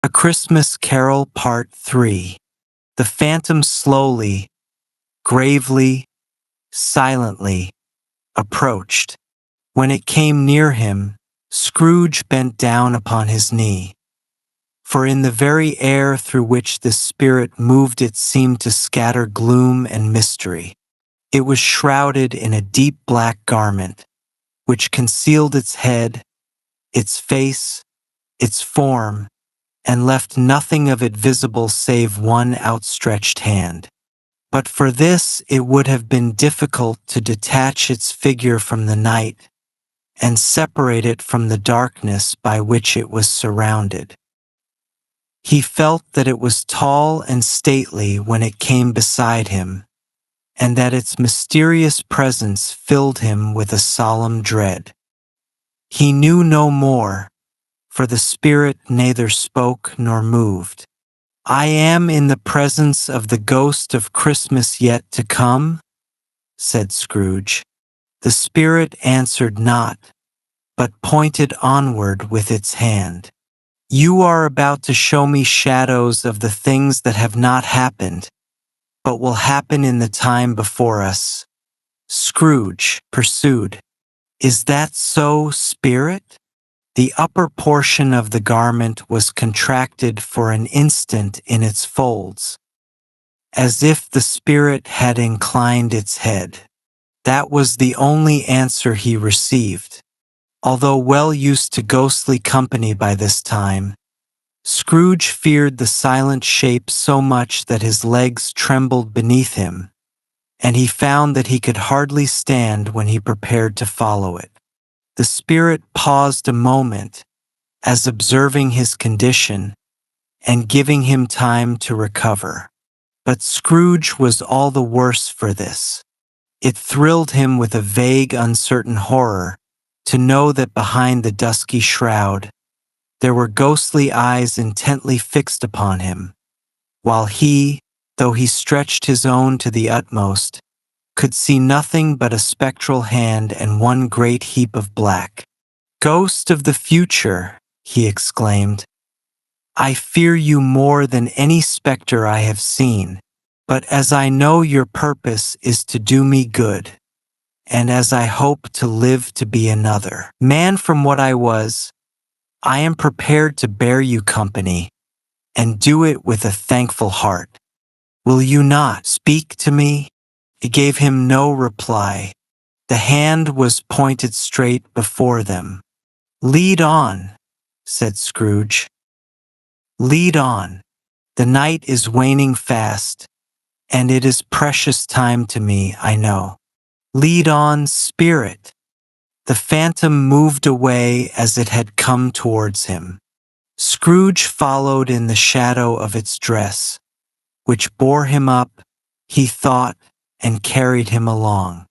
A Christmas Carol Part 3. The phantom slowly, gravely, silently approached. When it came near him, Scrooge bent down upon his knee. For in the very air through which this spirit moved it seemed to scatter gloom and mystery. It was shrouded in a deep black garment, which concealed its head, its face, its form, and left nothing of it visible save one outstretched hand. But for this it would have been difficult to detach its figure from the night and separate it from the darkness by which it was surrounded. He felt that it was tall and stately when it came beside him, and that its mysterious presence filled him with a solemn dread. He knew no more, for the spirit neither spoke nor moved. "I am in the presence of the ghost of Christmas yet to come," said Scrooge. The spirit answered not, but pointed onward with its hand. "You are about to show me shadows of the things that have not happened, but will happen in the time before us," Scrooge pursued. "Is that so, spirit?" The upper portion of the garment was contracted for an instant in its folds, as if the spirit had inclined its head. That was the only answer he received. Although well used to ghostly company by this time, Scrooge feared the silent shape so much that his legs trembled beneath him, and he found that he could hardly stand when he prepared to follow it. The spirit paused a moment, as observing his condition and giving him time to recover. But Scrooge was all the worse for this. It thrilled him with a vague, uncertain horror to know that behind the dusky shroud there were ghostly eyes intently fixed upon him, while he, though he stretched his own to the utmost, could see nothing but a spectral hand and one great heap of black. "Ghost of the future," he exclaimed, "I fear you more than any spectre I have seen, but as I know your purpose is to do me good, and as I hope to live to be another man from what I was, I am prepared to bear you company, and do it with a thankful heart. Will you not speak to me?" It gave him no reply. The hand was pointed straight before them. "Lead on," said Scrooge. "Lead on. The night is waning fast, and it is precious time to me, I know. Lead on, spirit." The phantom moved away as it had come towards him. Scrooge followed in the shadow of its dress, which bore him up, he thought, and carried him along.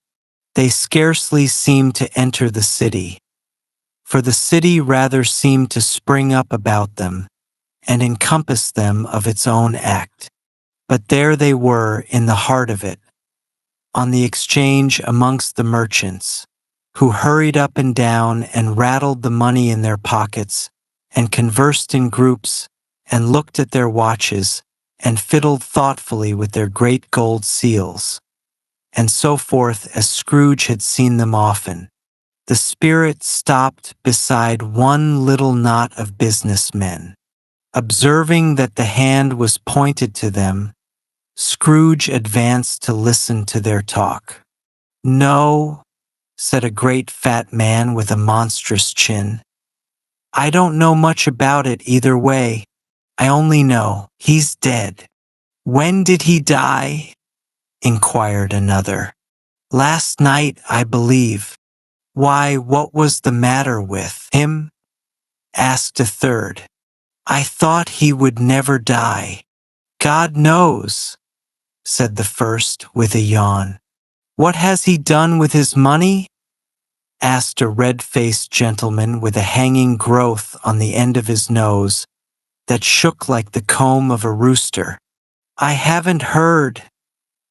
They scarcely seemed to enter the city, for the city rather seemed to spring up about them and encompass them of its own act. But there they were in the heart of it, on the exchange amongst the merchants, who hurried up and down and rattled the money in their pockets, and conversed in groups, and looked at their watches, and fiddled thoughtfully with their great gold seals, and so forth, as Scrooge had seen them often. The spirit stopped beside one little knot of businessmen. Observing that the hand was pointed to them, Scrooge advanced to listen to their talk. "No," said a great fat man with a monstrous chin. "I don't know much about it either way. I only know he's dead." "When did he die?" inquired another. "Last night, I believe." "Why, what was the matter with him?" asked a third. "I thought he would never die." "God knows," said the first with a yawn. "What has he done with his money?" asked a red-faced gentleman with a hanging growth on the end of his nose that shook like the comb of a rooster. "I haven't heard,"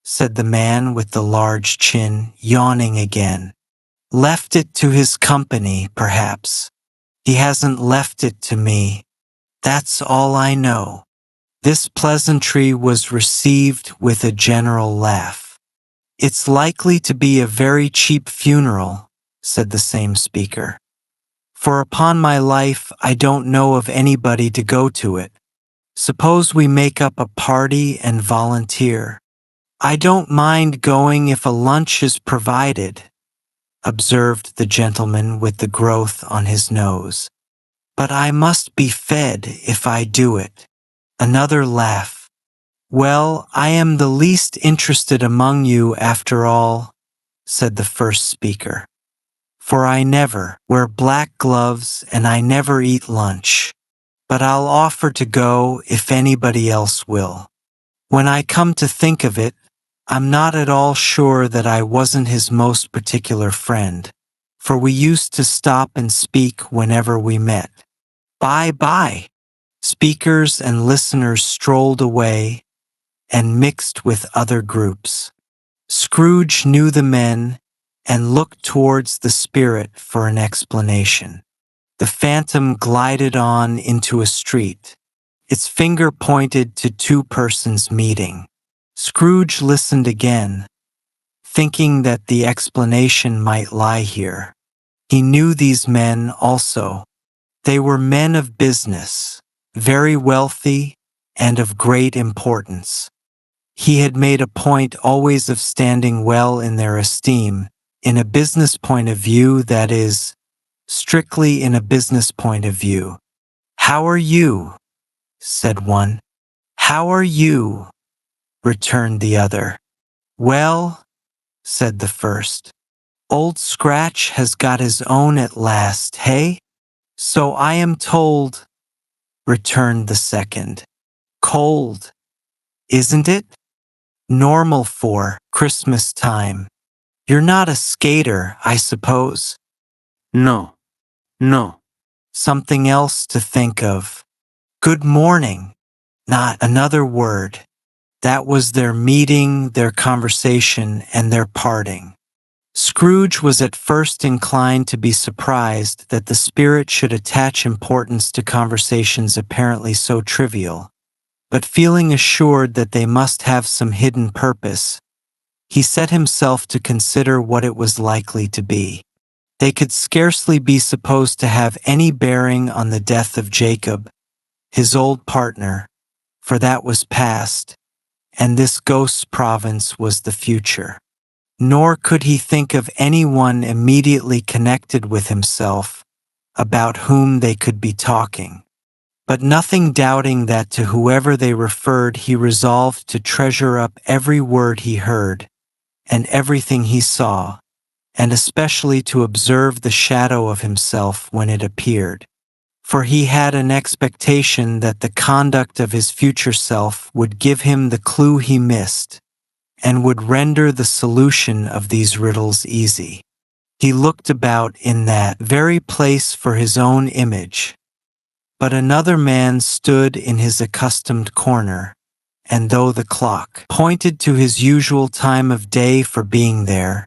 said the man with the large chin, yawning again. "Left it to his company, perhaps. He hasn't left it to me." That's all I know." This pleasantry was received with a general laugh. "It's likely to be a very cheap funeral," said the same speaker. "For upon my life I don't know of anybody to go to it. Suppose we make up a party and volunteer." "I don't mind going if a lunch is provided," observed the gentleman with the growth on his nose. "But I must be fed if I do it." Another laugh. "Well, I am the least interested among you after all," said the first speaker. "For I never wear black gloves and I never eat lunch. But I'll offer to go if anybody else will. When I come to think of it, I'm not at all sure that I wasn't his most particular friend, for we used to stop and speak whenever we met." Bye-bye. Speakers and listeners strolled away and mixed with other groups. Scrooge knew the men and looked towards the spirit for an explanation. The phantom glided on into a street. Its finger pointed to two persons meeting. Scrooge listened again, thinking that the explanation might lie here. He knew these men also. They were men of business, very wealthy and of great importance. He had made a point always of standing well in their esteem, in a business point of view, that is, strictly in a business point of view. "How are you?" said one. "How are you?" returned the other. "Well," said the first, "Old Scratch has got his own at last, hey?" "So I am told," returned the second. "Cold, isn't it? Normal for Christmas time. You're not a skater, I suppose?" "No, no." "Something else to think of. Good morning." Not another word. That was their meeting, their conversation, and their parting. Scrooge was at first inclined to be surprised that the spirit should attach importance to conversations apparently so trivial, but feeling assured that they must have some hidden purpose, he set himself to consider what it was likely to be. They could scarcely be supposed to have any bearing on the death of Jacob, his old partner, for that was past, and this ghost's province was the future. Nor could he think of anyone immediately connected with himself about whom they could be talking. But nothing doubting that to whoever they referred, he resolved to treasure up every word he heard and everything he saw, and especially to observe the shadow of himself when it appeared. For he had an expectation that the conduct of his future self would give him the clue he missed, and would render the solution of these riddles easy. He looked about in that very place for his own image, but another man stood in his accustomed corner, and though the clock pointed to his usual time of day for being there,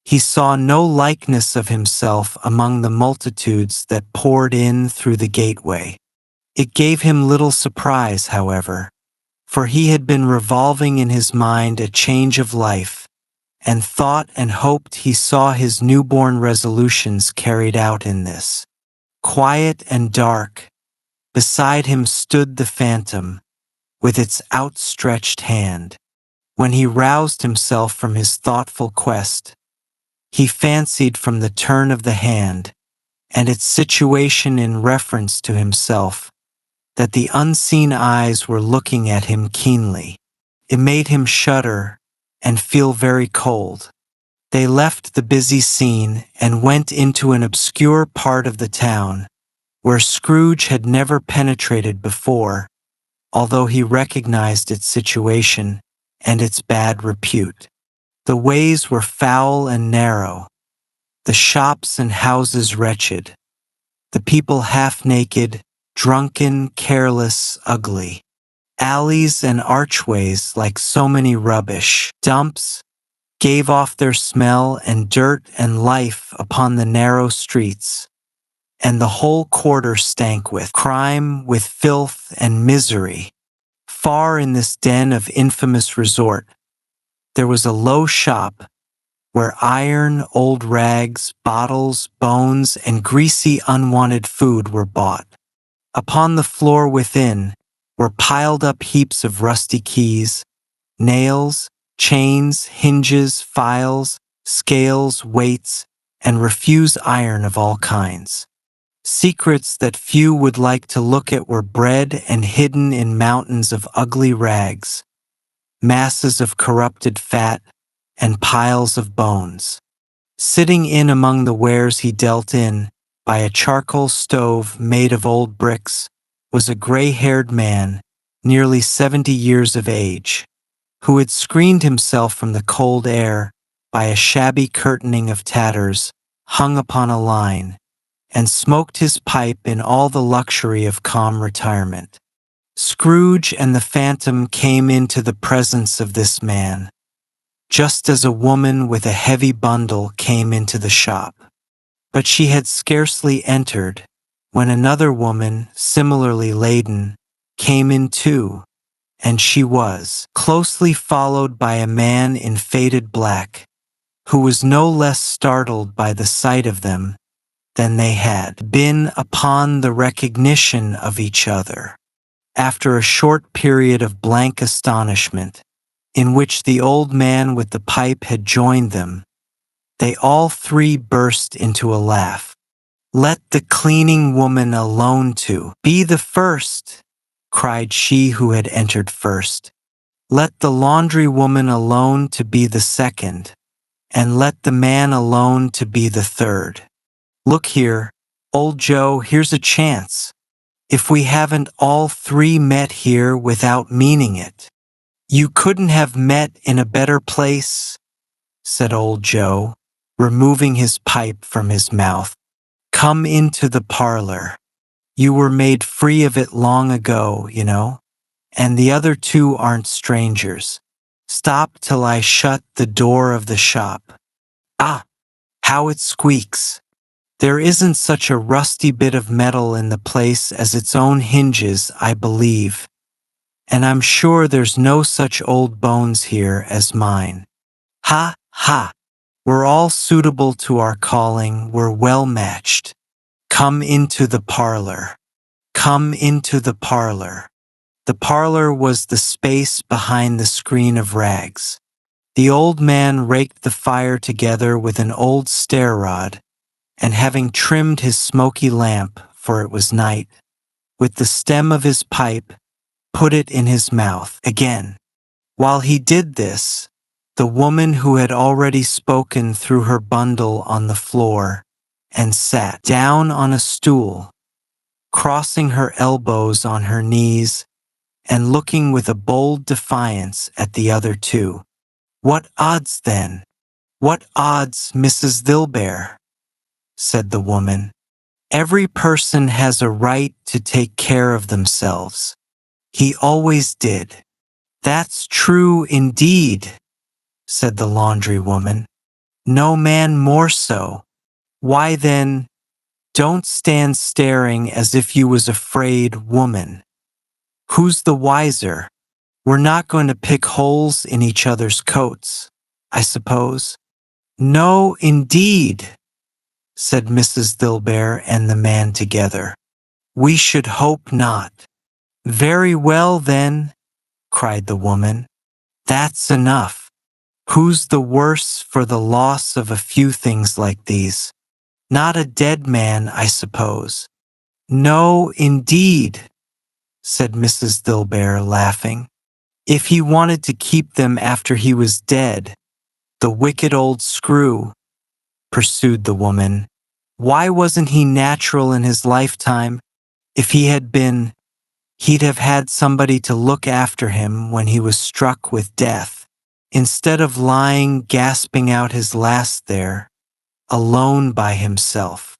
he saw no likeness of himself among the multitudes that poured in through the gateway. It gave him little surprise, however, for he had been revolving in his mind a change of life, and thought and hoped he saw his newborn resolutions carried out in this. Quiet and dark, beside him stood the phantom, with its outstretched hand. When he roused himself from his thoughtful quest, he fancied from the turn of the hand, and its situation in reference to himself, that the unseen eyes were looking at him keenly. It made him shudder and feel very cold. They left the busy scene and went into an obscure part of the town, where Scrooge had never penetrated before, although he recognized its situation and its bad repute. The ways were foul and narrow, the shops and houses wretched, the people half-naked, drunken, careless, ugly. Alleys and archways, like so many rubbish dumps, gave off their smell and dirt and life upon the narrow streets, and the whole quarter stank with crime, with filth and misery. Far in this den of infamous resort, there was a low shop where iron, old rags, bottles, bones, and greasy unwanted food were bought. Upon the floor within were piled up heaps of rusty keys, nails, chains, hinges, files, scales, weights, and refuse iron of all kinds. Secrets that few would like to look at were bred and hidden in mountains of ugly rags, masses of corrupted fat, and piles of bones. Sitting in among the wares he dealt in, by a charcoal stove made of old bricks, was a gray-haired man, nearly 70 years of age, who had screened himself from the cold air by a shabby curtaining of tatters hung upon a line, and smoked his pipe in all the luxury of calm retirement. Scrooge and the Phantom came into the presence of this man, just as a woman with a heavy bundle came into the shop. But she had scarcely entered when another woman, similarly laden, came in too, and she was closely followed by a man in faded black, who was no less startled by the sight of them than they had been upon the recognition of each other. After a short period of blank astonishment, in which the old man with the pipe had joined them, they all three burst into a laugh. "Let the cleaning woman alone to be the first," cried she who had entered first. "Let the laundry woman alone to be the second, and let the man alone to be the third. Look here, old Joe, here's a chance. If we haven't all three met here without meaning it." "You couldn't have met in a better place," said old Joe, removing his pipe from his mouth. "Come into the parlor. You were made free of it long ago, you know, and the other two aren't strangers. Stop till I shut the door of the shop. Ah, how it squeaks! There isn't such a rusty bit of metal in the place as its own hinges, I believe, and I'm sure there's no such old bones here as mine. Ha, ha! We're all suitable to our calling, we're well matched. Come into the parlor. Come into the parlor." The parlor was the space behind the screen of rags. The old man raked the fire together with an old stair rod, and having trimmed his smoky lamp, for it was night, with the stem of his pipe, put it in his mouth again. While he did this, the woman who had already spoken threw her bundle on the floor and sat down on a stool, crossing her elbows on her knees and looking with a bold defiance at the other two. "What odds then? What odds, Mrs. Dilbear?" said the woman. "Every person has a right to take care of themselves. He always did." "That's true indeed," said the laundry woman. "No man more so. Why then, don't stand staring as if you was afraid, woman. Who's the wiser? We're not going to pick holes in each other's coats, I suppose." "No, indeed," said Mrs. Dilbear and the man together. "We should hope not." "Very well, then," cried the woman. "That's enough. Who's the worse for the loss of a few things like these? Not a dead man, I suppose." "No, indeed," said Mrs. Dilbear, laughing. "If he wanted to keep them after he was dead, the wicked old screw," pursued the woman, "why wasn't he natural in his lifetime? If he had been, he'd have had somebody to look after him when he was struck with death, instead of lying gasping out his last there, alone by himself."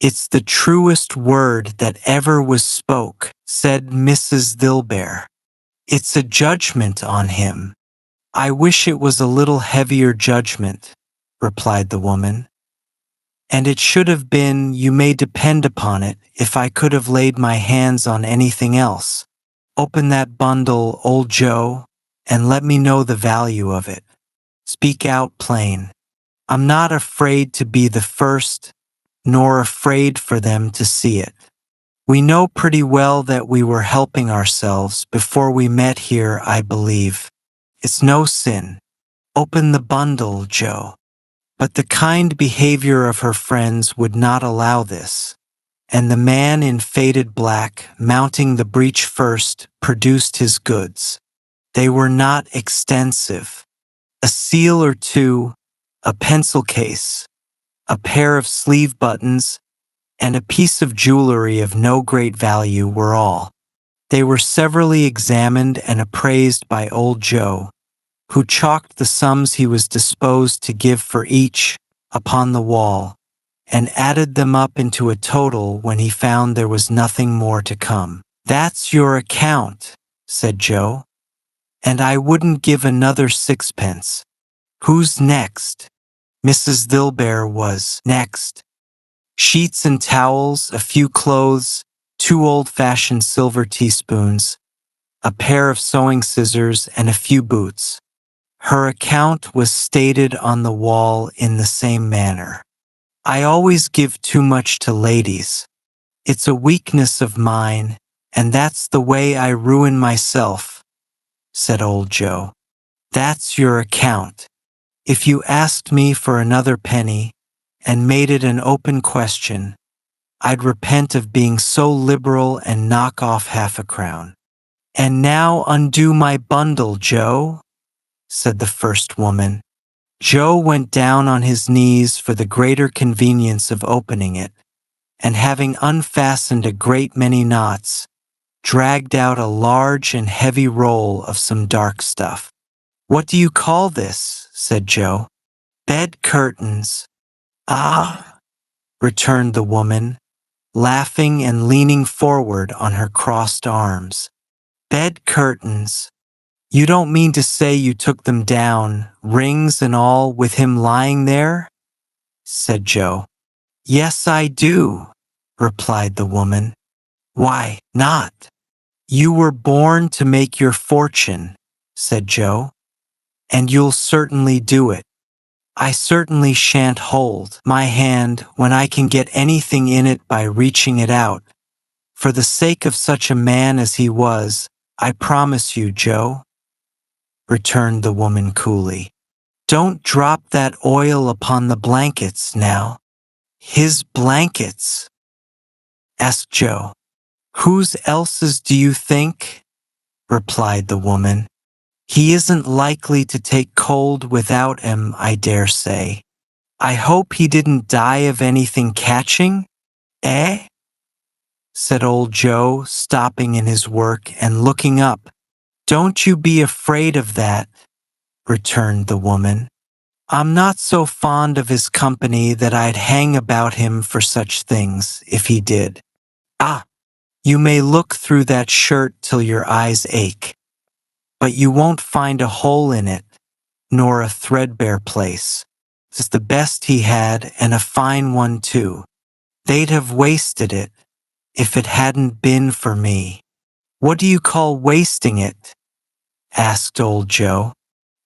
"It's the truest word that ever was spoke," said Mrs. Dilbear. "It's a judgment on him." "I wish it was a little heavier judgment," replied the woman. And it should have been, you may depend upon it, if I could have laid my hands on anything else. Open that bundle, old Joe, and let me know the value of it. Speak out plain. I'm not afraid to be the first, nor afraid for them to see it. We know pretty well that we were helping ourselves before we met here, I believe. It's no sin. Open the bundle, Joe. But the kind behavior of her friends would not allow this, and the man in faded black, mounting the breech first, produced his goods. They were not extensive. A seal or two, a pencil case, a pair of sleeve buttons, and a piece of jewelry of no great value were all. They were severally examined and appraised by old Joe, who chalked the sums he was disposed to give for each upon the wall, and added them up into a total when he found there was nothing more to come. That's your account, said Joe, and I wouldn't give another sixpence. Who's next? Mrs. Dilbear was next. Sheets and towels, a few clothes, 2 old-fashioned silver teaspoons, a pair of sewing scissors, and a few boots. Her account was stated on the wall in the same manner. I always give too much to ladies. It's a weakness of mine, and that's the way I ruin myself, said old Joe. That's your account. If you asked me for another penny and made it an open question, I'd repent of being so liberal and knock off half a crown. And now undo my bundle, Joe, said the first woman. Joe went down on his knees for the greater convenience of opening it, and having unfastened a great many knots, dragged out a large and heavy roll of some dark stuff. What do you call this? Said Joe. Bed curtains. Ah, returned the woman, laughing and leaning forward on her crossed arms. Bed curtains. You don't mean to say you took them down, rings and all, with him lying there? Said Joe. Yes, I do, replied the woman. Why not? You were born to make your fortune, said Joe, and you'll certainly do it. I certainly shan't hold my hand when I can get anything in it by reaching it out. For the sake of such a man as he was, I promise you, Joe, returned the woman coolly. Don't drop that oil upon the blankets now. His blankets? Asked Joe. Whose else's do you think? Replied the woman. He isn't likely to take cold without 'em, I dare say. I hope he didn't die of anything catching, eh? Said old Joe, stopping in his work and looking up. Don't you be afraid of that, returned the woman. I'm not so fond of his company that I'd hang about him for such things, if he did. Ah, you may look through that shirt till your eyes ache, but you won't find a hole in it, nor a threadbare place. It's the best he had, and a fine one too. They'd have wasted it, if it hadn't been for me. What do you call wasting it? Asked old Joe.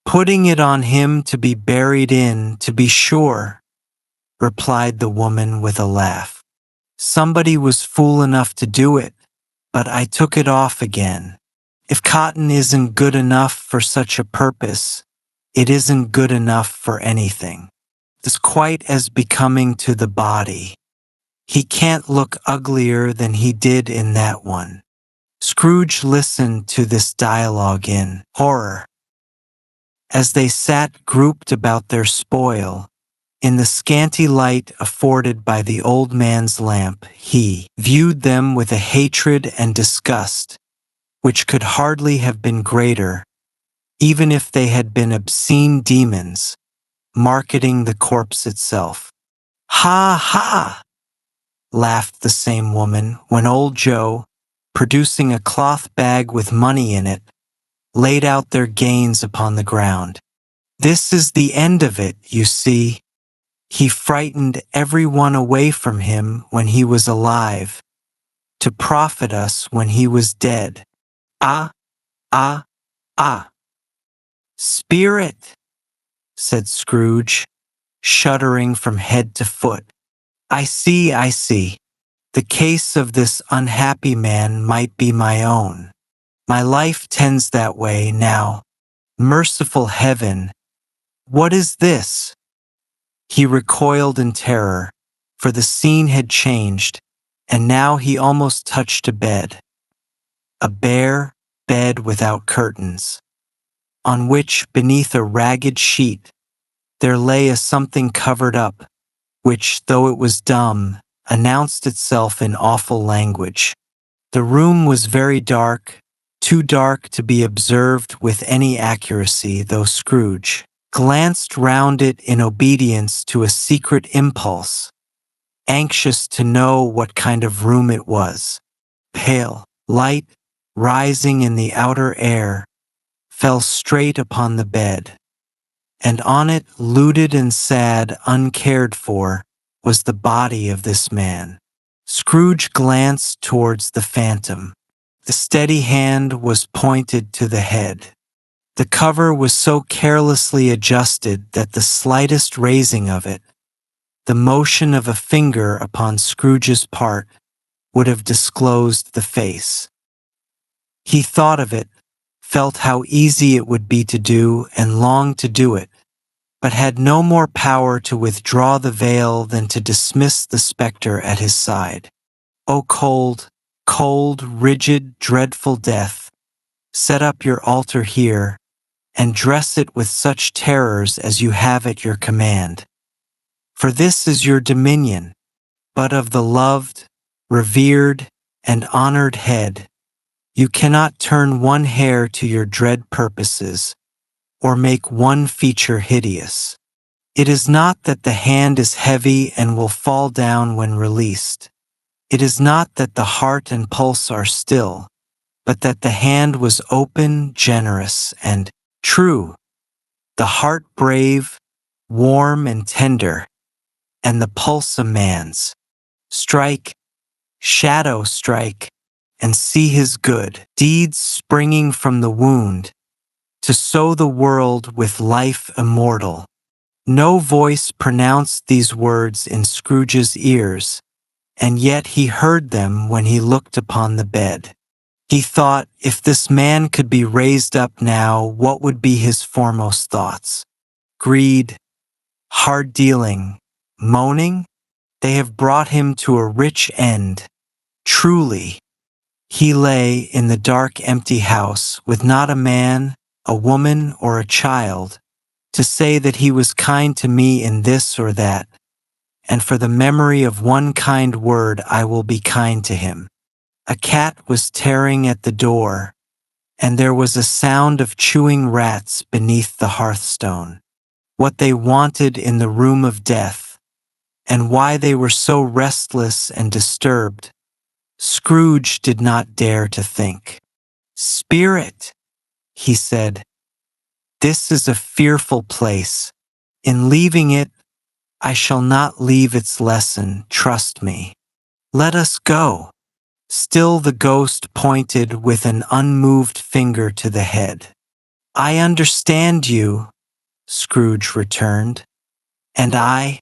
Putting it on him to be buried in, to be sure, replied the woman with a laugh. Somebody was fool enough to do it, but I took it off again. If cotton isn't good enough for such a purpose, it isn't good enough for anything. It's quite as becoming to the body. He can't look uglier than he did in that one. Scrooge listened to this dialogue in horror. As they sat grouped about their spoil, in the scanty light afforded by the old man's lamp, he viewed them with a hatred and disgust which could hardly have been greater, even if they had been obscene demons, marketing the corpse itself. Ha ha! Laughed the same woman when old Joe, producing a cloth bag with money in it, laid out their gains upon the ground. This is the end of it, you see. He frightened everyone away from him when he was alive, to profit us when he was dead. Ah, ah, ah. Spirit, said Scrooge, shuddering from head to foot. I see, I see. The case of this unhappy man might be my own. My life tends that way now. Merciful heaven, what is this? He recoiled in terror, for the scene had changed, and now he almost touched a bed. A bare bed without curtains, on which, beneath a ragged sheet, there lay a something covered up, which, though it was dumb, announced itself in awful language. The room was very dark, too dark to be observed with any accuracy, though Scrooge glanced round it in obedience to a secret impulse, anxious to know what kind of room it was. Pale light, rising in the outer air, fell straight upon the bed, and on it, looted and sad, uncared for, was the body of this man. Scrooge glanced towards the phantom. The steady hand was pointed to the head. The cover was so carelessly adjusted that the slightest raising of it, the motion of a finger upon Scrooge's part, would have disclosed the face. He thought of it, felt how easy it would be to do, and longed to do it, but had no more power to withdraw the veil than to dismiss the spectre at his side. O cold, cold, rigid, dreadful death, set up your altar here, and dress it with such terrors as you have at your command. For this is your dominion, but of the loved, revered, and honored head, you cannot turn one hair to your dread purposes, or make one feature hideous. It is not that the hand is heavy and will fall down when released. It is not that the heart and pulse are still, but that the hand was open, generous, and true, the heart brave, warm, and tender, and the pulse a man's. Strike, shadow strike, and see his good deeds springing from the wound, to sow the world with life immortal. No voice pronounced these words in Scrooge's ears, and yet he heard them when he looked upon the bed. He thought, if this man could be raised up now, what would be his foremost thoughts? Greed, hard dealing, moaning? They have brought him to a rich end. Truly, he lay in the dark, empty house with not a man, a woman, or a child, to say that he was kind to me in this or that, and for the memory of one kind word I will be kind to him. A cat was tearing at the door, and there was a sound of chewing rats beneath the hearthstone. What they wanted in the room of death, and why they were so restless and disturbed, Scrooge did not dare to think. Spirit, he said, this is a fearful place. In leaving it, I shall not leave its lesson, trust me. Let us go. Still the ghost pointed with an unmoved finger to the head. I understand you, Scrooge returned, and I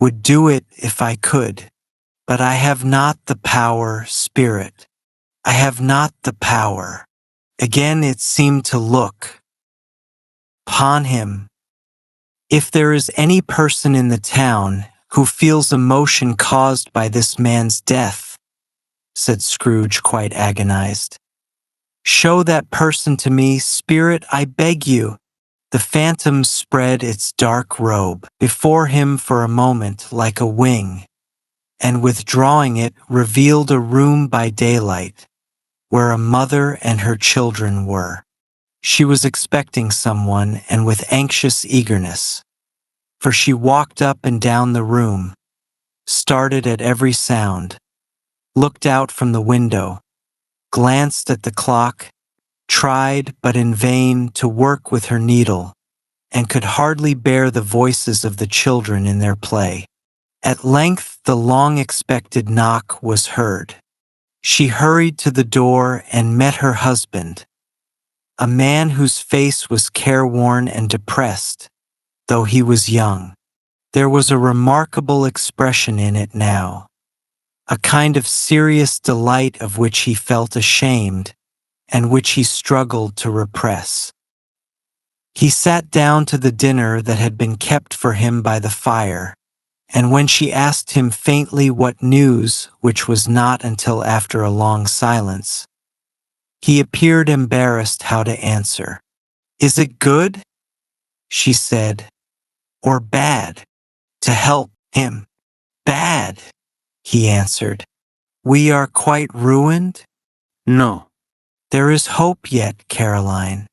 would do it if I could, but I have not the power, Spirit. I have not the power. Again it seemed to look upon him. If there is any person in the town who feels emotion caused by this man's death, said Scrooge, quite agonized, show that person to me, Spirit, I beg you. The phantom spread its dark robe before him for a moment like a wing, and withdrawing it revealed a room by daylight, where a mother and her children were. She was expecting someone, and with anxious eagerness, for she walked up and down the room, started at every sound, looked out from the window, glanced at the clock, tried, but in vain, to work with her needle, and could hardly bear the voices of the children in their play. At length the long-expected knock was heard. She hurried to the door and met her husband, a man whose face was careworn and depressed, though he was young. There was a remarkable expression in it now, a kind of serious delight of which he felt ashamed and which he struggled to repress. He sat down to the dinner that had been kept for him by the fire, and when she asked him faintly what news, which was not until after a long silence, he appeared embarrassed how to answer. "Is it good," she said, "or bad?" "To help him." "Bad," he answered. "We are quite ruined?" "No." "There is hope yet, Caroline.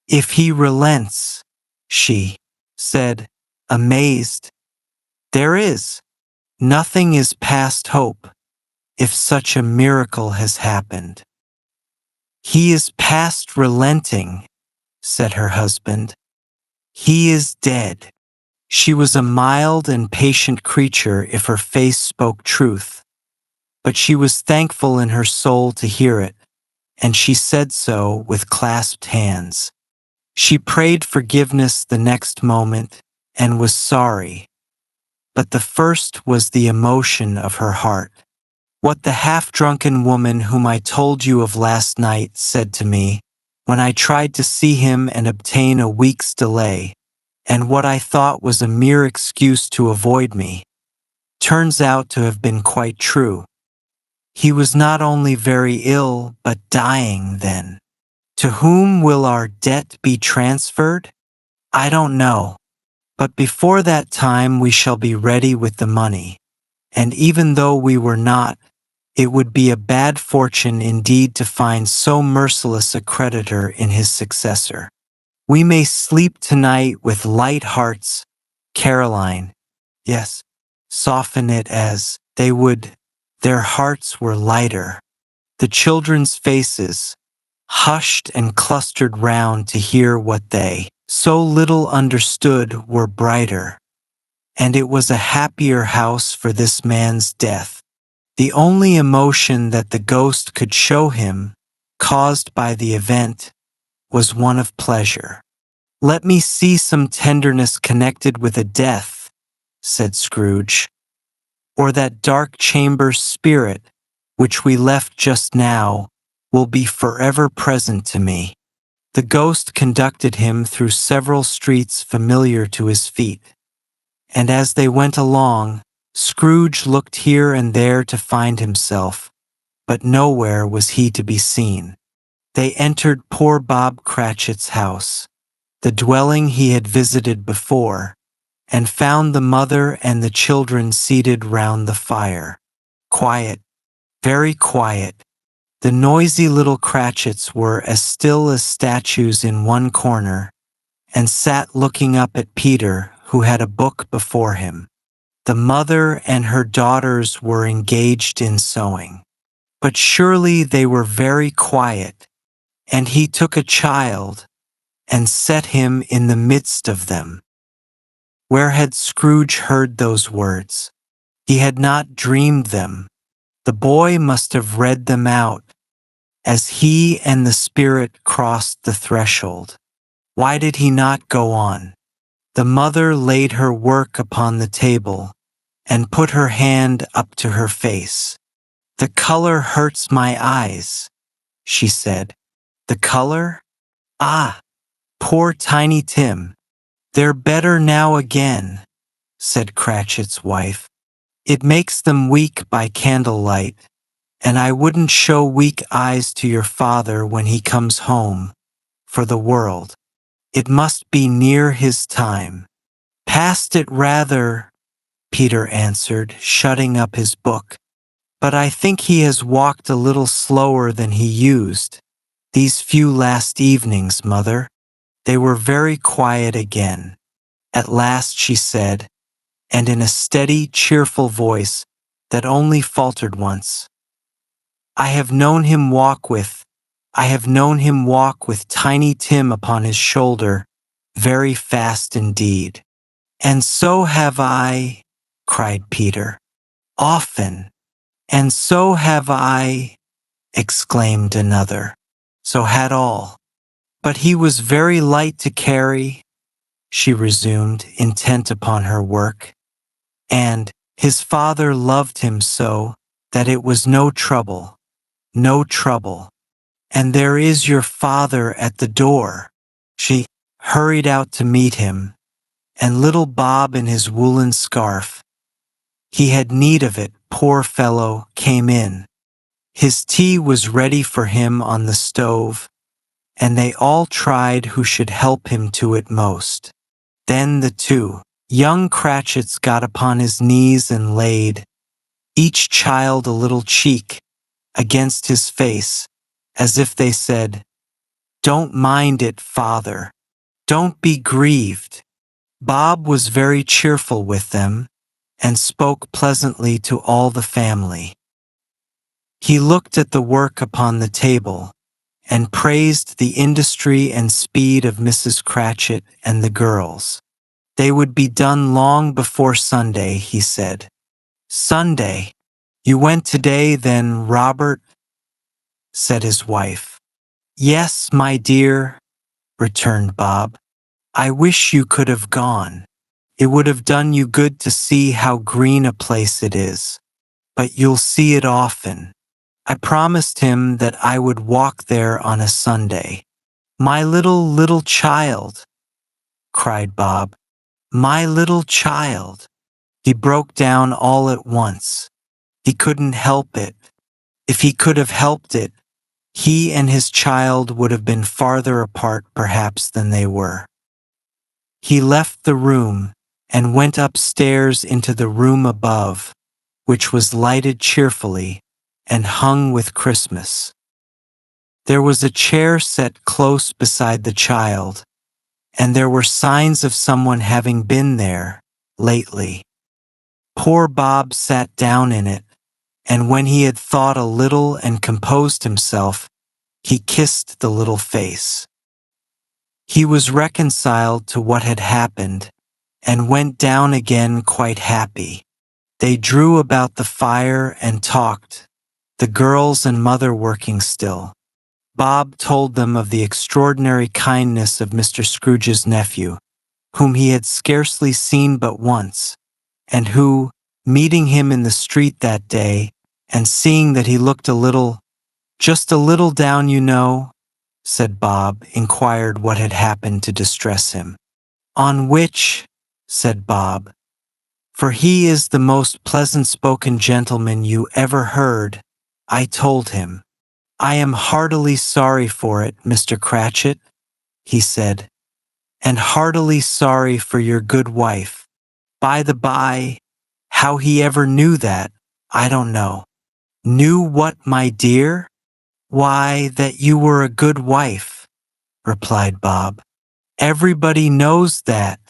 If he relents," she said, amazed. "There is. Nothing is past hope, if such a miracle has happened." "He is past relenting," said her husband. "He is dead." She was a mild and patient creature if her face spoke truth, but she was thankful in her soul to hear it, and she said so with clasped hands. She prayed forgiveness the next moment and was sorry, but the first was the emotion of her heart. What the half-drunken woman whom I told you of last night said to me when I tried to see him and obtain a week's delay, and what I thought was a mere excuse to avoid me, turns out to have been quite true. He was not only very ill, but dying then. To whom will our debt be transferred? I don't know. But before that time we shall be ready with the money, and even though we were not, it would be a bad fortune indeed to find so merciless a creditor in his successor. We may sleep tonight with light hearts, Caroline. Yes, soften it as they would. Their hearts were lighter. The children's faces, hushed and clustered round to hear what they so little understood, were brighter, and it was a happier house for this man's death. The only emotion that the ghost could show him, caused by the event, was one of pleasure. "Let me see some tenderness connected with a death," said Scrooge, "or that dark chamber spirit, which we left just now, will be forever present to me." The ghost conducted him through several streets familiar to his feet, and as they went along, Scrooge looked here and there to find himself, but nowhere was he to be seen. They entered poor Bob Cratchit's house, the dwelling he had visited before, and found the mother and the children seated round the fire. Quiet, very quiet. The noisy little Cratchits were as still as statues in one corner, and sat looking up at Peter, who had a book before him. The mother and her daughters were engaged in sewing. But surely they were very quiet, and he took a child and set him in the midst of them. Where had Scrooge heard those words? He had not dreamed them. The boy must have read them out as he and the spirit crossed the threshold. Why did he not go on? The mother laid her work upon the table and put her hand up to her face. "The color hurts my eyes," she said. "The color? Ah, poor Tiny Tim." "They're better now again," said Cratchit's wife. "It makes them weak by candlelight, and I wouldn't show weak eyes to your father when he comes home, for the world. It must be near his time." "Past it rather," Peter answered, shutting up his book. "But I think he has walked a little slower than he used these few last evenings, Mother." They were very quiet again. At last she said, and in a steady, cheerful voice that only faltered once, I have known him walk with Tiny Tim upon his shoulder very fast indeed. And so have I, cried Peter. Often. And so have I, exclaimed another. So had all. But he was very light to carry, she resumed, intent upon her work. And his father loved him so that it was no trouble, no trouble. And there is your father at the door. She hurried out to meet him, and little Bob in his woolen scarf, he had need of it, poor fellow, came in. His tea was ready for him on the stove, and they all tried who should help him to it most. Then the two young Cratchits got upon his knees and laid, each child a little cheek, against his face, as if they said, "Don't mind it, father. Don't be grieved." Bob was very cheerful with them, and spoke pleasantly to all the family. He looked at the work upon the table, and praised the industry and speed of Mrs. Cratchit and the girls. They would be done long before Sunday, he said. Sunday? You went today, then, Robert? Said his wife. Yes, my dear, returned Bob. I wish you could have gone. It would have done you good to see how green a place it is. But you'll see it often. I promised him that I would walk there on a Sunday. My little child, cried Bob. My little child. He broke down all at once. He couldn't help it. If he could have helped it, he and his child would have been farther apart perhaps than they were. He left the room and went upstairs into the room above, which was lighted cheerfully and hung with Christmas. There was a chair set close beside the child, and there were signs of someone having been there lately. Poor Bob sat down in it, and when he had thought a little and composed himself, he kissed the little face. He was reconciled to what had happened, and went down again quite happy. They drew about the fire and talked, the girls and mother working still. Bob told them of the extraordinary kindness of Mr. Scrooge's nephew, whom he had scarcely seen but once, and who, meeting him in the street that day, and seeing that he looked a little, just a little down, you know, said Bob, inquired what had happened to distress him. On which, said Bob, for he is the most pleasant-spoken gentleman you ever heard, I told him, I am heartily sorry for it, Mr. Cratchit, he said, and heartily sorry for your good wife. By the by, how he ever knew that, I don't know. Knew what, my dear? Why, that you were a good wife, replied Bob. Everybody knows that,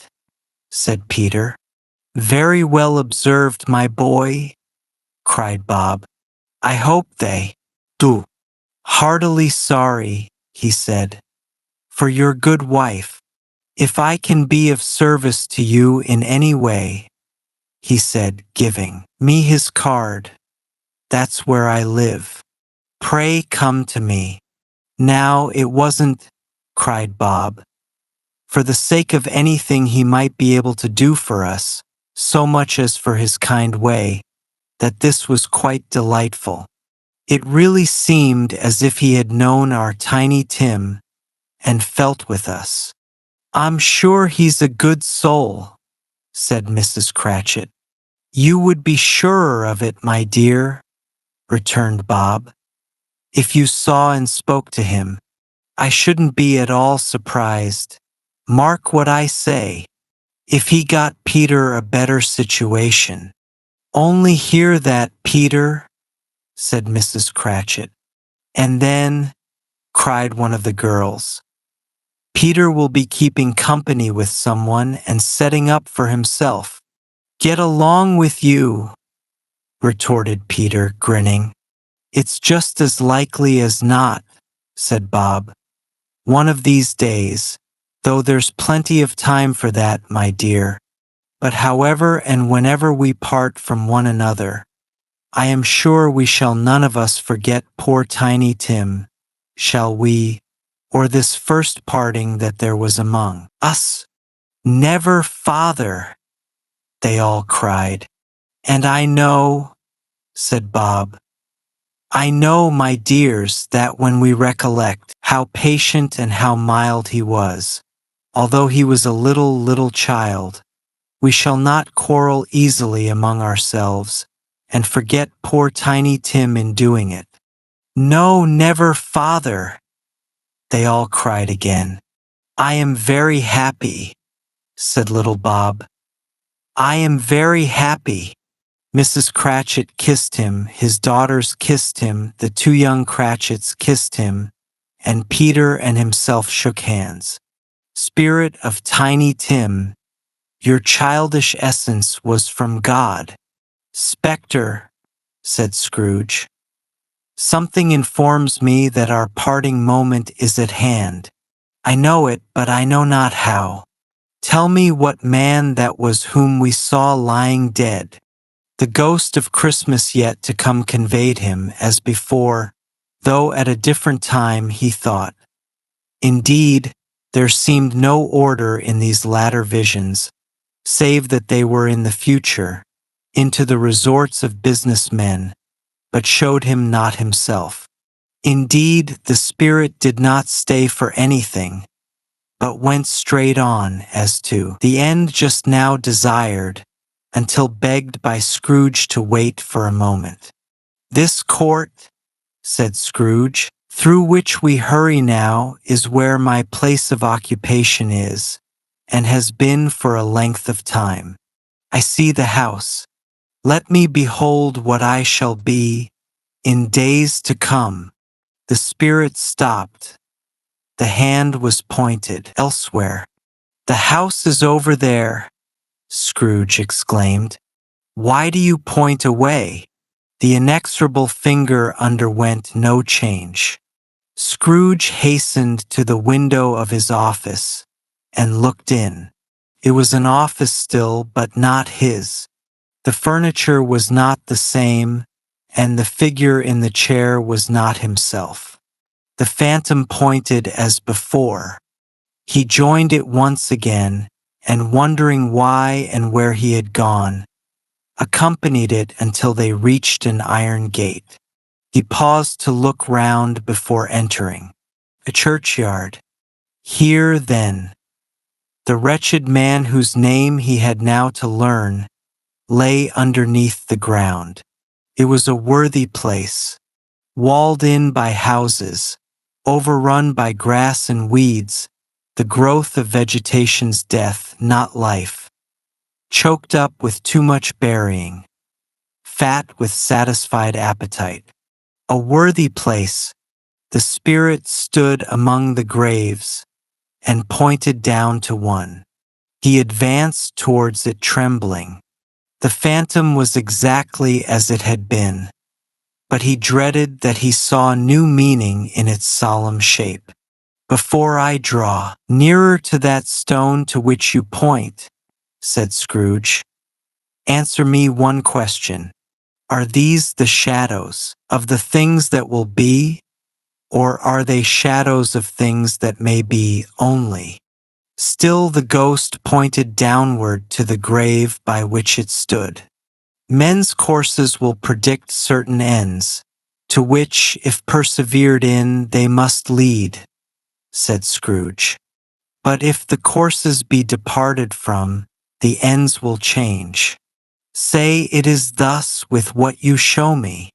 said Peter. Very well observed, my boy, cried Bob. I hope they do. Heartily sorry, he said, for your good wife. If I can be of service to you in any way, he said, giving me his card. That's where I live. Pray come to me. Now it wasn't, cried Bob, for the sake of anything he might be able to do for us, so much as for his kind way, that this was quite delightful. It really seemed as if he had known our Tiny Tim and felt with us. I'm sure he's a good soul, said Mrs. Cratchit. You would be surer of it, my dear, returned Bob. If you saw and spoke to him, I shouldn't be at all surprised. Mark what I say. If he got Peter a better situation. Only hear that, Peter, said Mrs. Cratchit. And then, cried one of the girls, Peter will be keeping company with someone and setting up for himself. Get along with you, retorted Peter, grinning. It's just as likely as not, said Bob. One of these days, though there's plenty of time for that, my dear. But however and whenever we part from one another, I am sure we shall none of us forget poor Tiny Tim, shall we, or this first parting that there was among us? Never, father, they all cried. And I know, said Bob, I know, my dears, that when we recollect how patient and how mild he was, although he was a little child, we shall not quarrel easily among ourselves, and forget poor Tiny Tim in doing it. No, never, father, they all cried again. I am very happy, said little Bob. I am very happy. Mrs. Cratchit kissed him, his daughters kissed him, the two young Cratchits kissed him, and Peter and himself shook hands. Spirit of Tiny Tim, your childish essence was from God. Spectre, said Scrooge, something informs me that our parting moment is at hand. I know it, but I know not how. Tell me what man that was whom we saw lying dead. The ghost of Christmas yet to come conveyed him, as before, though at a different time, he thought. Indeed, there seemed no order in these latter visions, save that they were in the future, into the resorts of business men, but showed him not himself. Indeed, the spirit did not stay for anything, but went straight on as to the end just now desired, until begged by Scrooge to wait for a moment. This court, said Scrooge, through which we hurry now is where my place of occupation is, and has been for a length of time. I see the house. Let me behold what I shall be in days to come. The spirit stopped. The hand was pointed elsewhere. The house is over there, Scrooge exclaimed. Why do you point away? The inexorable finger underwent no change. Scrooge hastened to the window of his office and looked in. It was an office still, but not his. The furniture was not the same, and the figure in the chair was not himself. The phantom pointed as before. He joined it once again, and wondering why and where he had gone, accompanied it until they reached an iron gate. He paused to look round before entering. A churchyard. Here, then, the wretched man whose name he had now to learn lay underneath the ground. It was a worthy place, walled in by houses, overrun by grass and weeds, the growth of vegetation's death, not life, choked up with too much burying, fat with satisfied appetite. A worthy place, the spirit stood among the graves and pointed down to one. He advanced towards it trembling. The phantom was exactly as it had been, but he dreaded that he saw new meaning in its solemn shape. Before I draw nearer to that stone to which you point, said Scrooge, answer me one question. Are these the shadows of the things that will be, or are they shadows of things that may be only? Still the ghost pointed downward to the grave by which it stood. Men's courses will predict certain ends, to which, if persevered in, they must lead, said Scrooge. But if the courses be departed from, the ends will change. Say it is thus with what you show me.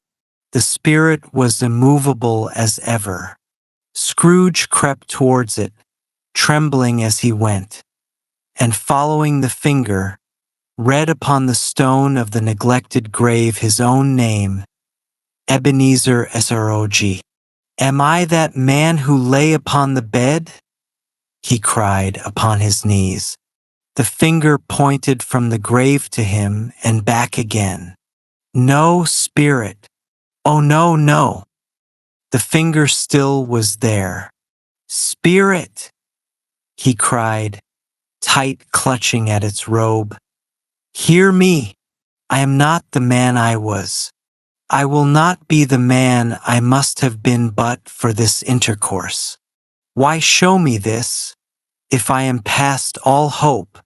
The spirit was immovable as ever. Scrooge crept towards it, trembling as he went, and following the finger, read upon the stone of the neglected grave his own name, Ebenezer Srog. Am I that man who lay upon the bed? He cried upon his knees. The finger pointed from the grave to him and back again. No, spirit. Oh, no, no. The finger still was there. Spirit! he cried, tight clutching at its robe. Hear me! I am not the man I was. I will not be the man I must have been but for this intercourse. Why show me this, if I am past all hope?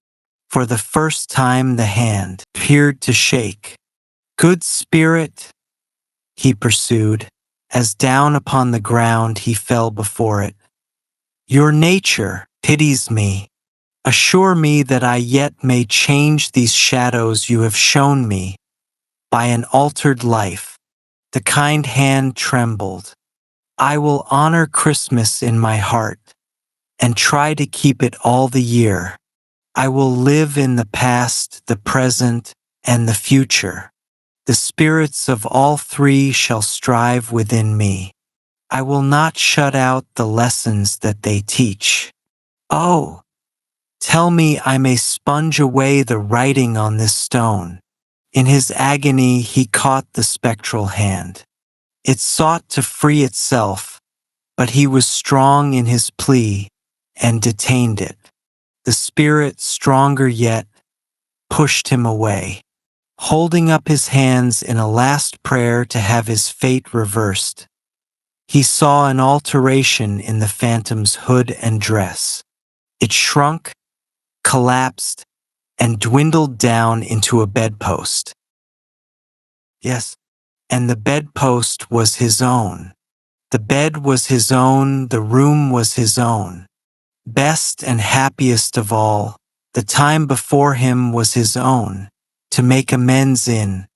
For the first time the hand appeared to shake. Good spirit, he pursued, as down upon the ground he fell before it. Your nature pities me. Assure me that I yet may change these shadows you have shown me. By an altered life, the kind hand trembled. I will honor Christmas in my heart, and try to keep it all the year. I will live in the past, the present, and the future. The spirits of all three shall strive within me. I will not shut out the lessons that they teach. Oh, tell me I may sponge away the writing on this stone. In his agony he caught the spectral hand. It sought to free itself, but he was strong in his plea and detained it. The spirit, stronger yet, pushed him away, holding up his hands in a last prayer to have his fate reversed. He saw an alteration in the phantom's hood and dress. It shrunk, collapsed, and dwindled down into a bedpost. Yes, and the bedpost was his own. The bed was his own, the room was his own. Best and happiest of all, the time before him was his own, to make amends in.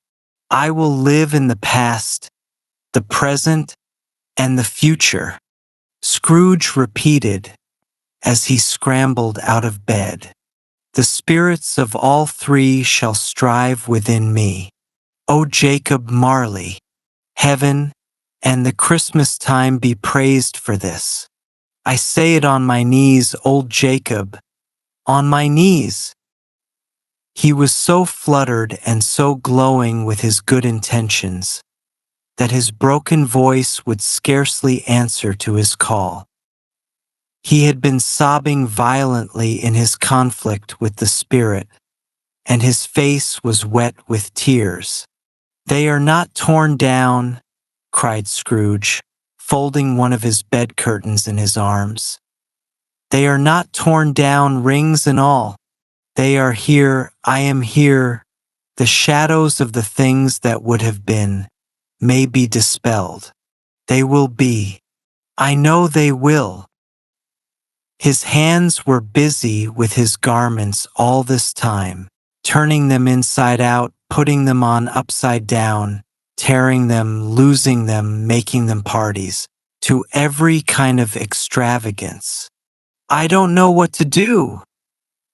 I will live in the past, the present, and the future, Scrooge repeated as he scrambled out of bed. The spirits of all three shall strive within me. O Jacob Marley, heaven and the Christmas time be praised for this. I say it on my knees, old Jacob, on my knees. He was so fluttered and so glowing with his good intentions that his broken voice would scarcely answer to his call. He had been sobbing violently in his conflict with the spirit, and his face was wet with tears. They are not torn down, cried Scrooge, folding one of his bed curtains in his arms. They are not torn down, rings and all. They are here, I am here. The shadows of the things that would have been may be dispelled. They will be. I know they will. His hands were busy with his garments all this time, turning them inside out, putting them on upside down, tearing them, losing them, making them parties, to every kind of extravagance. I don't know what to do,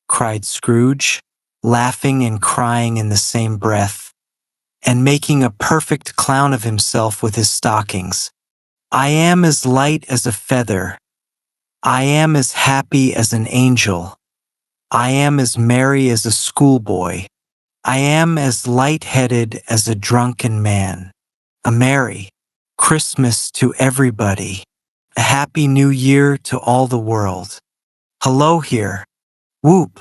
cried Scrooge, laughing and crying in the same breath, and making a perfect clown of himself with his stockings. I am as light as a feather. I am as happy as an angel. I am as merry as a schoolboy. I am as light-headed as a drunken man. A merry Christmas to everybody. A happy new year to all the world. Hello here. Whoop.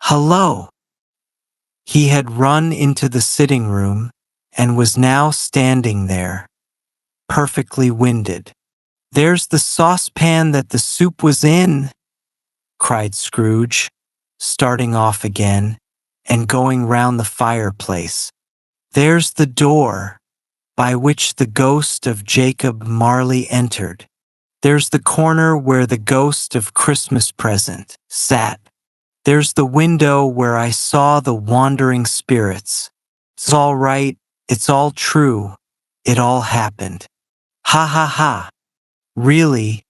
Hello. He had run into the sitting room and was now standing there, perfectly winded. There's the saucepan that the soup was in, cried Scrooge, starting off again and going round the fireplace. There's the door by which the ghost of Jacob Marley entered. There's the corner where the ghost of Christmas present sat. There's the window where I saw the wandering spirits. It's all right. It's all true. It all happened. Ha ha ha. Really,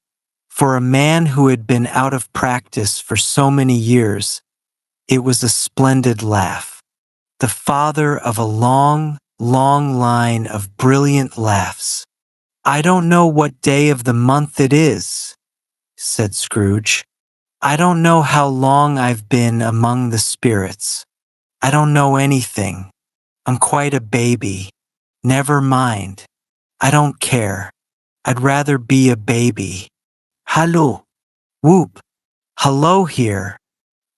for a man who had been out of practice for so many years, it was a splendid laugh. The father of a long, long line of brilliant laughs. I don't know what day of the month it is, said Scrooge. I don't know how long I've been among the spirits. I don't know anything. I'm quite a baby. Never mind. I don't care. I'd rather be a baby. Hallo. Whoop. Hello here.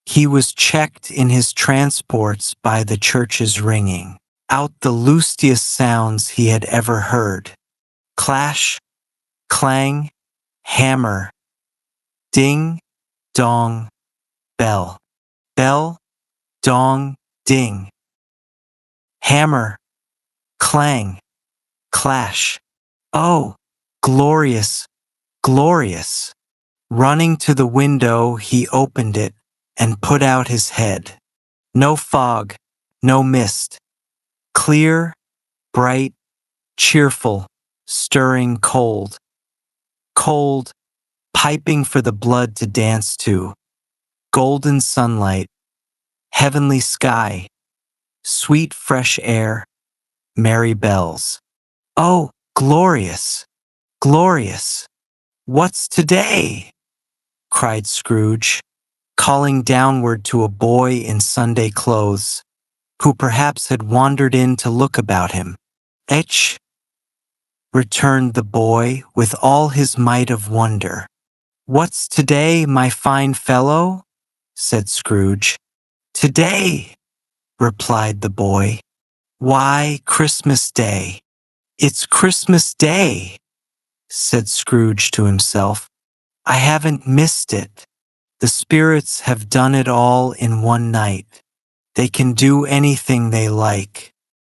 He was checked in his transports by the church's ringing out the lustiest sounds he had ever heard. Clash, clang, hammer, ding, dong, bell. Bell, dong, ding. Hammer, clang, clash. Oh, glorious, glorious. Running to the window, he opened it and put out his head. No fog, no mist. Clear, bright, cheerful, stirring cold. Cold, piping for the blood to dance to. Golden sunlight, heavenly sky, sweet fresh air, merry bells. Oh, glorious, glorious. What's today? Cried Scrooge, calling downward to a boy in Sunday clothes, who perhaps had wandered in to look about him. Etch, returned the boy with all his might of wonder. What's today, my fine fellow? Said Scrooge. Today, replied the boy. Why, Christmas Day. It's Christmas Day, said Scrooge to himself. I haven't missed it. The spirits have done it all in one night. They can do anything they like.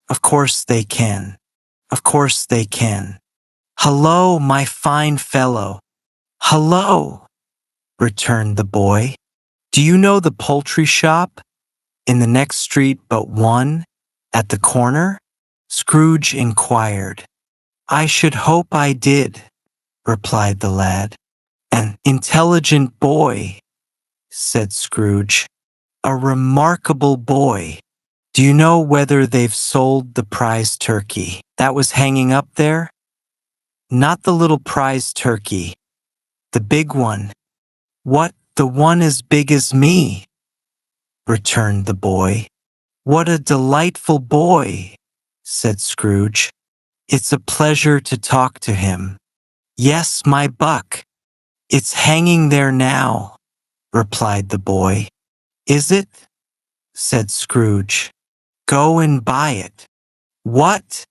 Of course they can. Of course they can. Hello, my fine fellow. Hello, returned the boy. Do you know the poultry shop? In the next street but one, at the corner? Scrooge inquired. I should hope I did, replied the lad. An intelligent boy, said Scrooge. A remarkable boy. Do you know whether they've sold the prize turkey that was hanging up there? Not the little prize turkey. The big one. What, the one as big as me? Returned the boy. What a delightful boy, said Scrooge. It's a pleasure to talk to him. Yes, my buck. It's hanging there now, replied the boy. Is it? Said Scrooge. Go and buy it. What?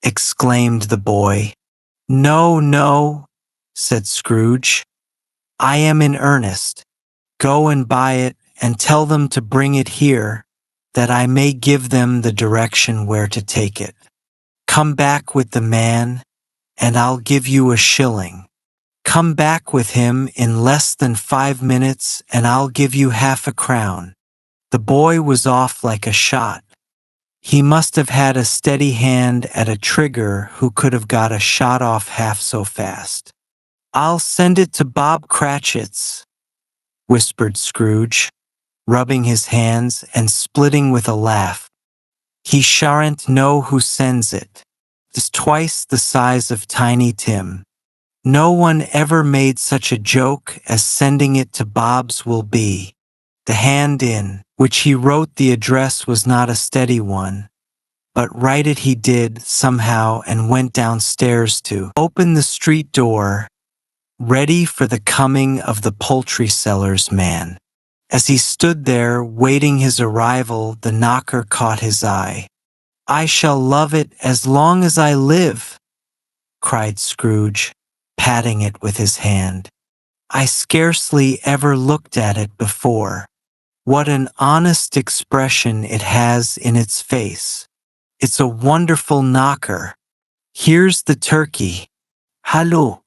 Exclaimed the boy. No, no, said Scrooge. I am in earnest. Go and buy it and tell them to bring it here, that I may give them the direction where to take it. Come back with the man, and I'll give you a shilling. Come back with him in less than 5 minutes, and I'll give you half a crown. The boy was off like a shot. He must have had a steady hand at a trigger who could have got a shot off half so fast. I'll send it to Bob Cratchit's, whispered Scrooge, rubbing his hands and splitting with a laugh. He shan't know who sends it. It's twice the size of Tiny Tim. No one ever made such a joke as sending it to Bob's will be. The hand in which he wrote the address was not a steady one, but write it he did somehow and went downstairs to open the street door, ready for the coming of the poultry seller's man. As he stood there waiting his arrival, the knocker caught his eye. I shall love it as long as I live, cried Scrooge, patting it with his hand. I scarcely ever looked at it before. What an honest expression it has in its face. It's a wonderful knocker. Here's the turkey. Hallo.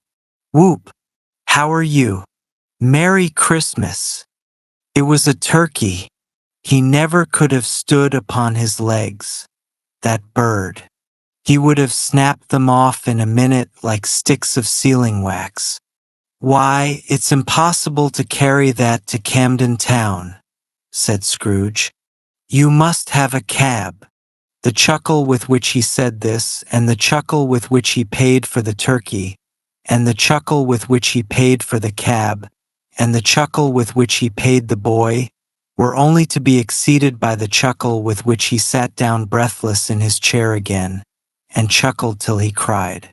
Whoop. How are you? Merry Christmas. It was a turkey. He never could have stood upon his legs. That bird. He would have snapped them off in a minute like sticks of sealing wax. Why, it's impossible to carry that to Camden Town, said Scrooge. You must have a cab. The chuckle with which he said this, and the chuckle with which he paid for the turkey, and the chuckle with which he paid for the cab, and the chuckle with which he paid the boy, were only to be exceeded by the chuckle with which he sat down breathless in his chair again, and chuckled till he cried.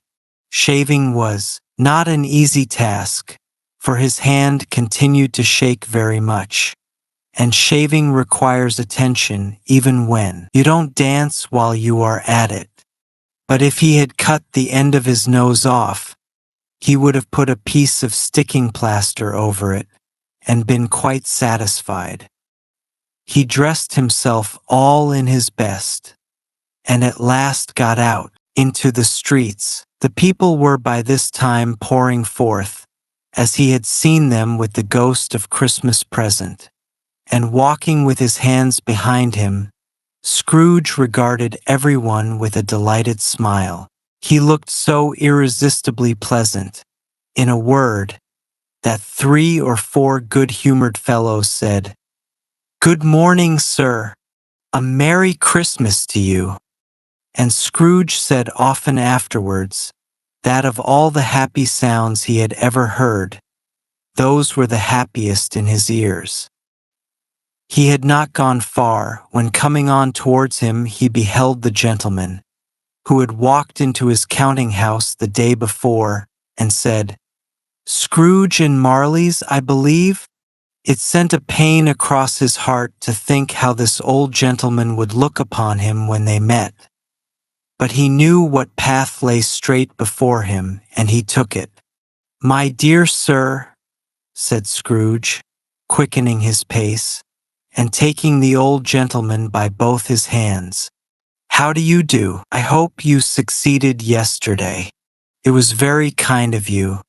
Shaving was not an easy task, for his hand continued to shake very much. And shaving requires attention even when you don't dance while you are at it. But if he had cut the end of his nose off, he would have put a piece of sticking plaster over it and been quite satisfied. He dressed himself all in his best, and at last got out into the streets. The people were by this time pouring forth, as he had seen them with the ghost of Christmas present, and walking with his hands behind him, Scrooge regarded everyone with a delighted smile. He looked so irresistibly pleasant, in a word, that 3 or 4 good-humored fellows said, "Good morning, sir. A Merry Christmas to you." And Scrooge said often afterwards that of all the happy sounds he had ever heard, those were the happiest in his ears. He had not gone far when, coming on towards him, he beheld the gentleman, who had walked into his counting-house the day before, and said, "Scrooge and Marley's, I believe?" It sent a pain across his heart to think how this old gentleman would look upon him when they met. But he knew what path lay straight before him, and he took it. "My dear sir," said Scrooge, quickening his pace, and taking the old gentleman by both his hands. "How do you do? I hope you succeeded yesterday. It was very kind of you.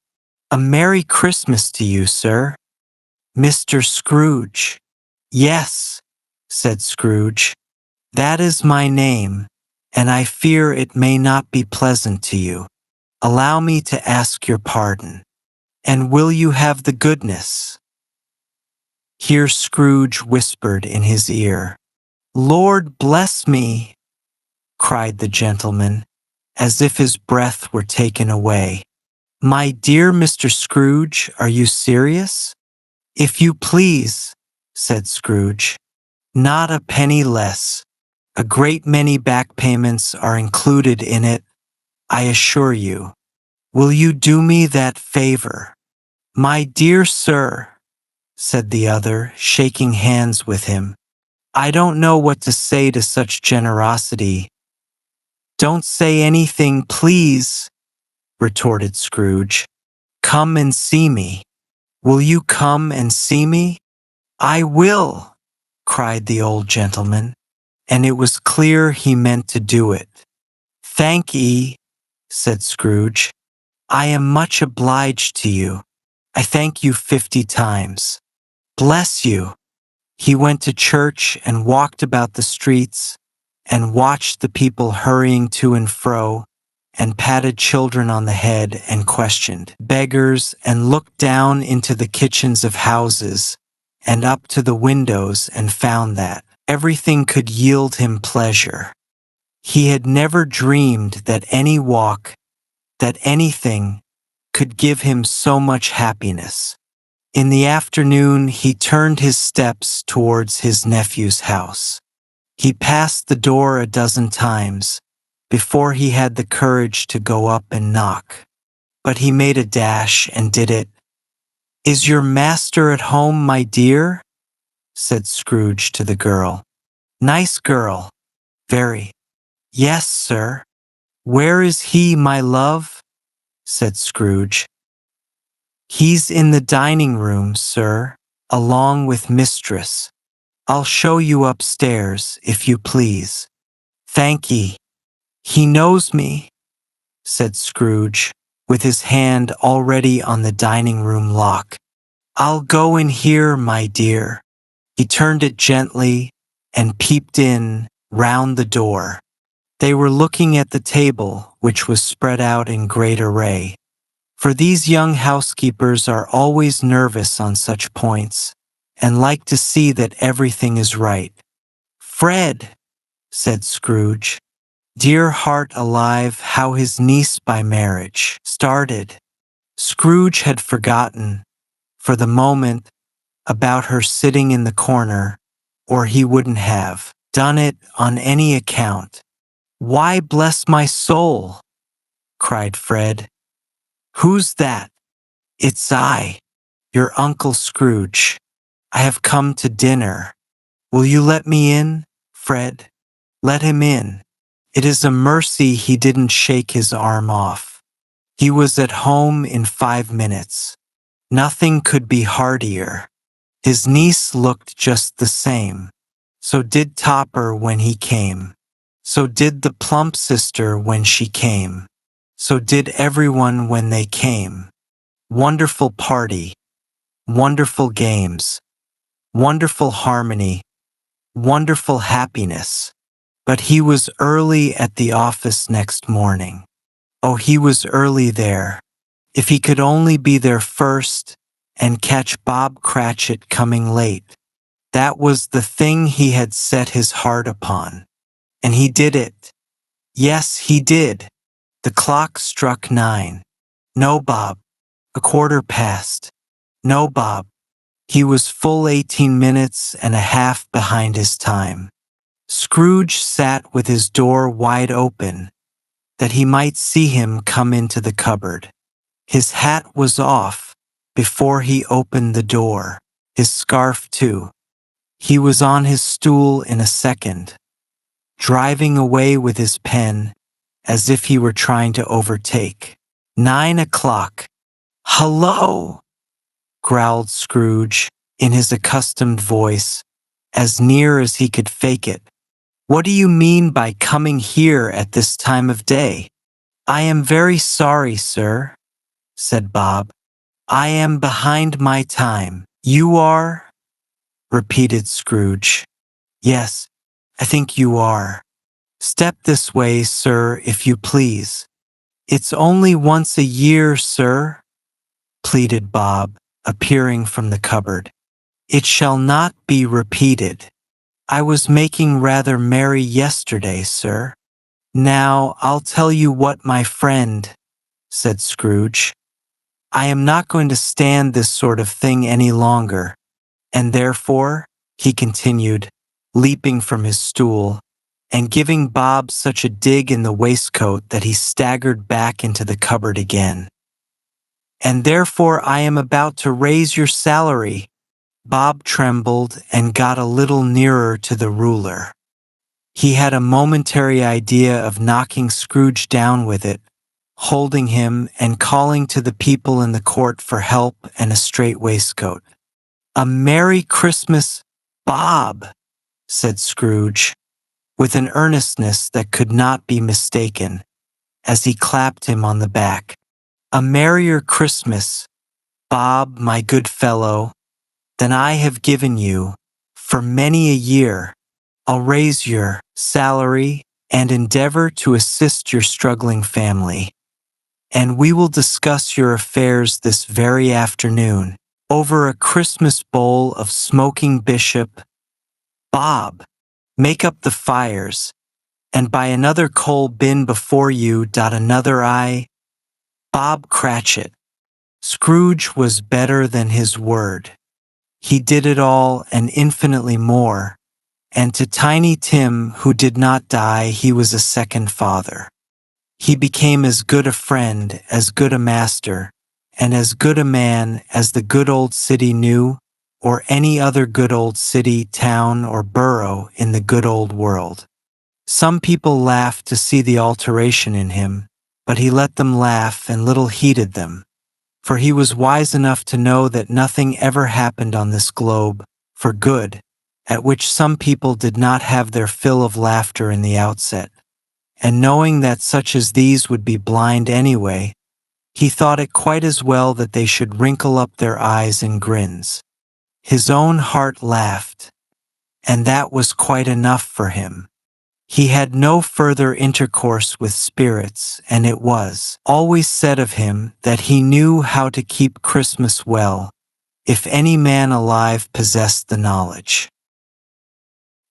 A Merry Christmas to you, sir." "Mr. Scrooge." "Yes," said Scrooge. "That is my name, and I fear it may not be pleasant to you. Allow me to ask your pardon. And will you have the goodness—" Here Scrooge whispered in his ear. "Lord bless me!" cried the gentleman, as if his breath were taken away. "My dear Mr. Scrooge, are you serious?" "If you please," said Scrooge. "Not a penny less. A great many back payments are included in it, I assure you. Will you do me that favor?" "My dear sir," said the other, shaking hands with him, "I don't know what to say to such generosity." "Don't say anything, please," retorted Scrooge. "Come and see me." "Will you come and see me?" "I will," cried the old gentleman, and it was clear he meant to do it. "Thank ye," said Scrooge. "I am much obliged to you. I thank you 50 times. Bless you." He went to church and walked about the streets and watched the people hurrying to and fro, and patted children on the head and questioned beggars, and looked down into the kitchens of houses and up to the windows, and found that everything could yield him pleasure. He had never dreamed that any walk, that anything, could give him so much happiness. In the afternoon he turned his steps towards his nephew's house. He passed the door a dozen times before he had the courage to go up and knock. But he made a dash and did it. "Is your master at home, my dear?" said Scrooge to the girl. "Nice girl. Very." "Yes, sir." "Where is he, my love?" said Scrooge. "He's in the dining room, sir, along with mistress. I'll show you upstairs, if you please." "Thank ye." "He knows me," said Scrooge, with his hand already on the dining room lock. "I'll go in here, my dear." He turned it gently and peeped in round the door. They were looking at the table, which was spread out in great array. For these young housekeepers are always nervous on such points, and like to see that everything is right. "Fred," said Scrooge. Dear heart alive, how his niece by marriage started. Scrooge had forgotten, for the moment, about her sitting in the corner, or he wouldn't have done it on any account. "Why, bless my soul!" cried Fred. "Who's that?" "It's I," "Your Uncle Scrooge. I have come to dinner. Will you let me in, Fred? Let him in." It is a mercy he didn't shake his arm off. He was at home in 5 minutes. Nothing could be heartier. His niece looked just the same. So did Topper when he came. So did the plump sister when she came. So did everyone when they came. Wonderful party. Wonderful games. Wonderful harmony. Wonderful happiness. But he was early at the office next morning. Oh, he was early there. If he could only be there first and catch Bob Cratchit coming late. That was the thing he had set his heart upon. And he did it. Yes, he did. The clock struck 9. No, Bob. A quarter past. No, Bob. He was full 18 minutes and a half behind his time. Scrooge sat with his door wide open, that he might see him come into the cupboard. His hat was off before he opened the door, his scarf too. He was on his stool in a second, driving away with his pen as if he were trying to overtake. 9 o'clock. "Hello!" growled Scrooge in his accustomed voice, as near as he could fake it. "What do you mean by coming here at this time of day?" "I am very sorry, sir," said Bob. "I am behind my time." "You are?" repeated Scrooge. "Yes, I think you are. Step this way, sir, if you please." "It's only once a year, sir," pleaded Bob, appearing from the cupboard. "It shall not be repeated. I was making rather merry yesterday, sir." "Now, I'll tell you what, my friend," said Scrooge. "I am not going to stand this sort of thing any longer, and therefore," he continued, leaping from his stool, and giving Bob such a dig in the waistcoat that he staggered back into the cupboard again. "And therefore I am about to raise your salary." Bob trembled and got a little nearer to the ruler. He had a momentary idea of knocking Scrooge down with it, holding him and calling to the people in the court for help and a straight waistcoat. "A Merry Christmas, Bob," said Scrooge, with an earnestness that could not be mistaken, as he clapped him on the back. "A merrier Christmas, Bob, my good fellow, than I have given you for many a year. I'll raise your salary and endeavor to assist your struggling family. And we will discuss your affairs this very afternoon over a Christmas bowl of smoking bishop. Bob, make up the fires, and by another coal bin before you dot another I. Bob Cratchit." Scrooge was better than his word. He did it all and infinitely more, and to Tiny Tim, who did not die, he was a second father. He became as good a friend, as good a master, and as good a man as the good old city knew, or any other good old city, town, or borough in the good old world. Some people laughed to see the alteration in him, but he let them laugh and little heeded them, for he was wise enough to know that nothing ever happened on this globe for good, at which some people did not have their fill of laughter in the outset. And knowing that such as these would be blind anyway, he thought it quite as well that they should wrinkle up their eyes in grins. His own heart laughed, and that was quite enough for him. He had no further intercourse with spirits, and it was always said of him that he knew how to keep Christmas well, if any man alive possessed the knowledge.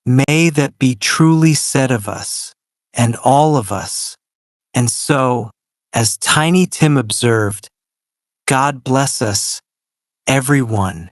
May that be truly said of us, and all of us. And so, as Tiny Tim observed, God bless us, everyone.